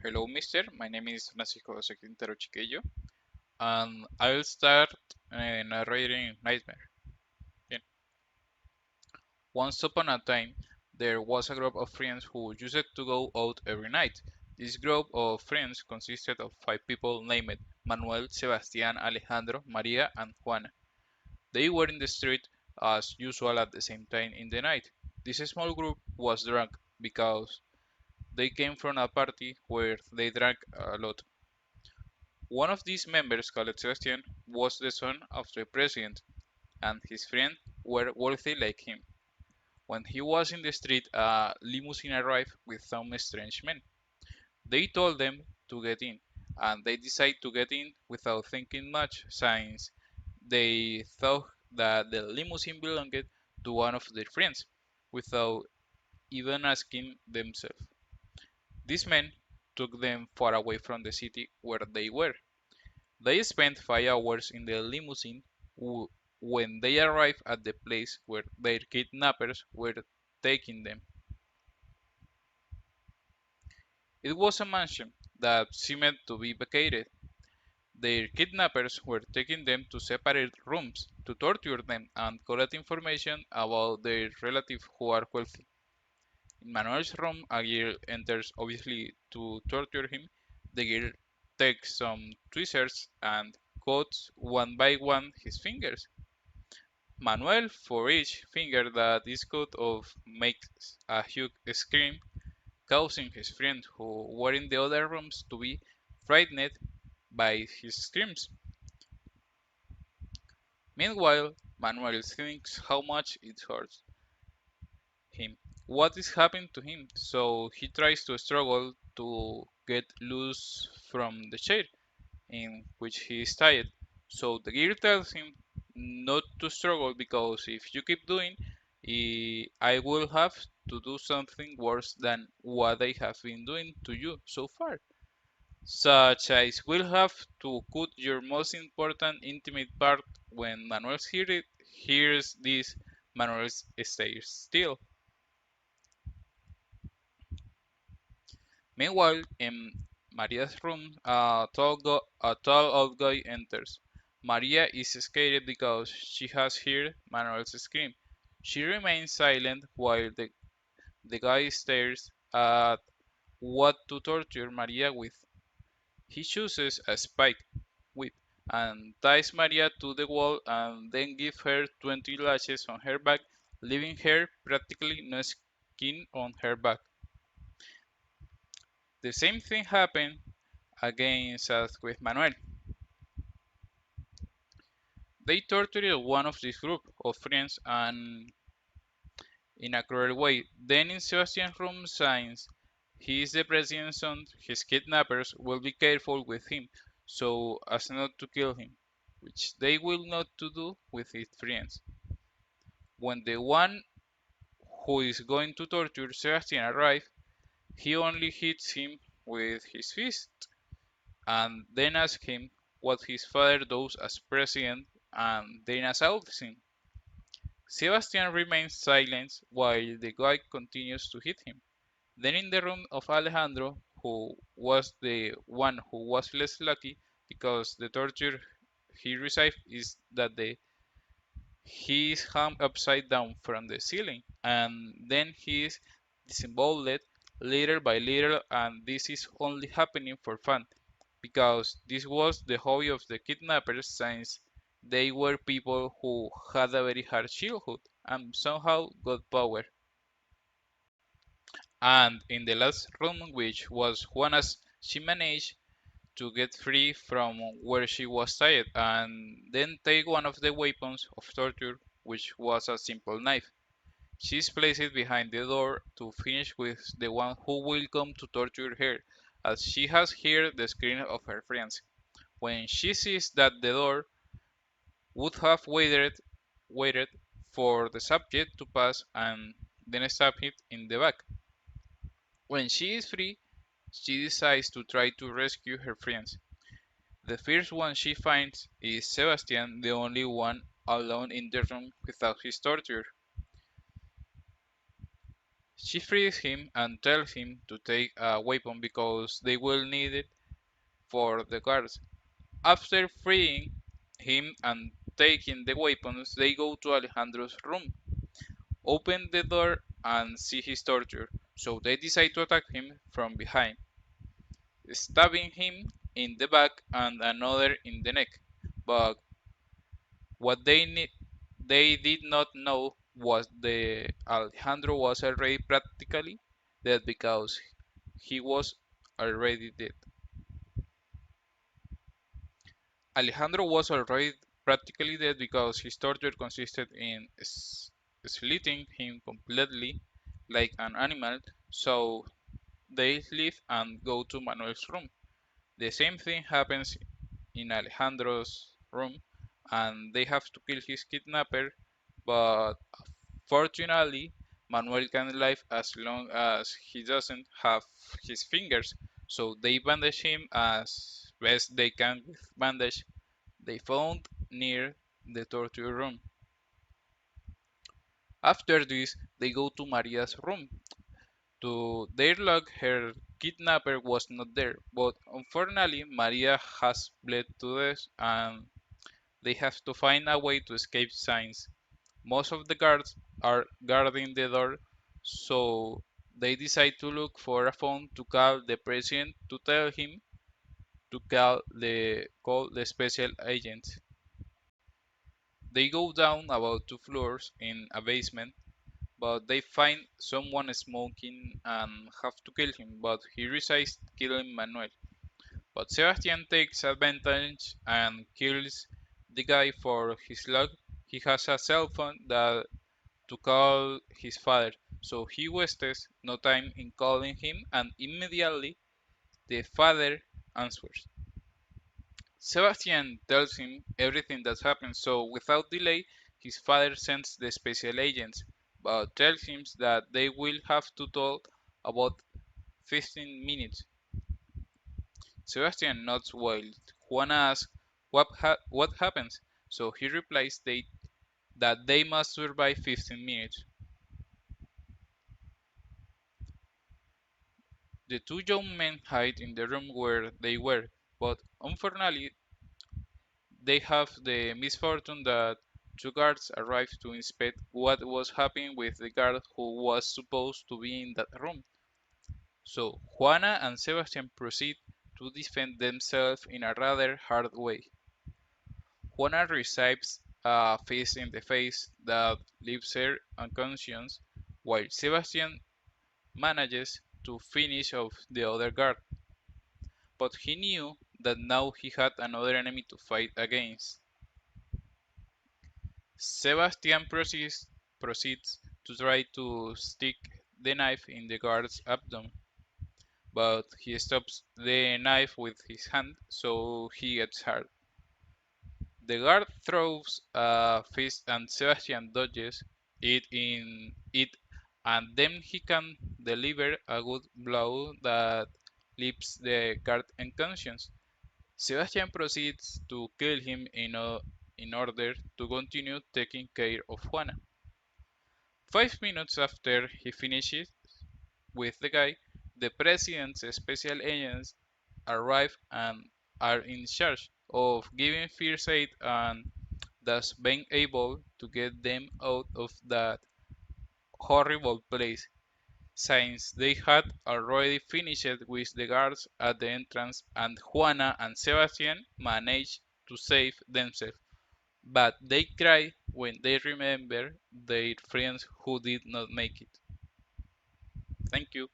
Hello, mister. My name is Francisco José Quintero Chiquillo, and I'll start narrating Nightmare. Bien. Once upon a time, there was a group of friends who used to go out every night. This group of friends consisted of 5 people named Manuel, Sebastián, Alejandro, Maria, and Juana. They were in the street as usual at the same time in the night. This small group was drunk because they came from a party where they drank a lot. One of these members, called Sebastian, was the son of the president, and his friends were wealthy like him. When he was in the street, a limousine arrived with some strange men. They told them to get in, and they decided to get in without thinking much, since they thought that the limousine belonged to one of their friends, without even asking themselves. These men took them far away from the city where they were. They spent 5 hours in the limousine when they arrived at the place where their kidnappers were taking them. It was a mansion that seemed to be vacated. Their kidnappers were taking them to separate rooms to torture them and collect information about their relatives who are wealthy. In Manuel's room, a girl enters obviously to torture him. The girl takes some tweezers and cuts one by one his fingers. Manuel, for each finger that is cut off, makes a huge scream, causing his friends who were in the other rooms to be frightened by his screams. Meanwhile, Manuel thinks how much it hurts him. What is happening to him? So he tries to struggle to get loose from the chair in which he is tied. So the gear tells him not to struggle because if you keep doing, I will have to do something worse than what I have been doing to you so far. Such as will have to cut your most important intimate part. When Manuel hears this, Manuel stays still. Meanwhile, in Maria's room, a tall old guy enters. Maria is scared because she has heard Manuel's scream. She remains silent while the guy stares at what to torture Maria with. He chooses a spike whip and ties Maria to the wall and then gives her 20 lashes on her back, leaving her practically no skin on her back. The same thing happened against as with Manuel. They tortured one of this group of friends and in a cruel way. Then in Sebastian's room since he is the president's son, his kidnappers will be careful with him so as not to kill him, which they will not to do with his friends. When the one who is going to torture Sebastian arrives, he only hits him with his fist and then asks him what his father does as president and then assaults him. Sebastian remains silent while the guy continues to hit him. Then in the room of Alejandro, who was the one who was less lucky because the torture he received is that he is hung upside down from the ceiling and then he is disemboweled little by little, and this is only happening for fun because this was the hobby of the kidnappers since they were people who had a very hard childhood and somehow got power. And in the last room, which was Juana's, she managed to get free from where she was tied and then take one of the weapons of torture, which was a simple knife. She is placed behind the door to finish with the one who will come to torture her, as she has heard the scream of her friends. When she sees that the door would have waited for the subject to pass and then stab it in the back. When she is free, she decides to try to rescue her friends. The first one she finds is Sebastian, the only one alone in the room without his torture. She frees him and tells him to take a weapon because they will need it for the guards. After freeing him and taking the weapons, they go to Alejandro's room, open the door, and see his torture. So they decide to attack him from behind, stabbing him in the back and another in the neck. But what they did not know was the Alejandro was already practically dead because he was already dead. Alejandro was already practically dead because his torture consisted in slitting him completely like an animal, so they leave and go to Manuel's room. The same thing happens in Alejandro's room, and they have to kill his kidnapper, but fortunately, Manuel can live as long as he doesn't have his fingers, so they bandage him as best they can with bandage they found near the torture room. After this, they go to Maria's room. To their luck, her kidnapper was not there, but unfortunately, Maria has bled to death and they have to find a way to escape signs. Most of the guards are guarding the door, so they decide to look for a phone to call the president to tell him to call the special agents. They go down about 2 floors in a basement, but they find someone smoking and have to kill him, but he resists killing Manuel. But Sebastian takes advantage and kills the guy for his luck. He has a cell phone that to call his father, so he wastes no time in calling him and immediately the father answers. Sebastian tells him everything that happened, so without delay, his father sends the special agents, but tells him that they will have to talk about 15 minutes. Sebastian nods while Juana asks what happens, so he replies that they must survive 15 minutes. The two young men hide in the room where they were, but unfortunately they have the misfortune that two guards arrive to inspect what was happening with the guard who was supposed to be in that room. So Juana and Sebastian proceed to defend themselves in a rather hard way. Juana receives a fist in the face that leaves her unconscious, while Sebastian manages to finish off the other guard. But he knew that now he had another enemy to fight against. Sebastian proceeds to try to stick the knife in the guard's abdomen, but he stops the knife with his hand, so he gets hurt. The guard throws a fist and Sebastian dodges it and then he can deliver a good blow that leaves the guard unconscious. Sebastian proceeds to kill him in order to continue taking care of Juana. 5 minutes after he finishes with the guy, the president's special agents arrive and are in charge of giving first aid and thus being able to get them out of that horrible place, since they had already finished with the guards at the entrance and Juana and Sebastian managed to save themselves. But they cry when they remember their friends who did not make it. Thank you.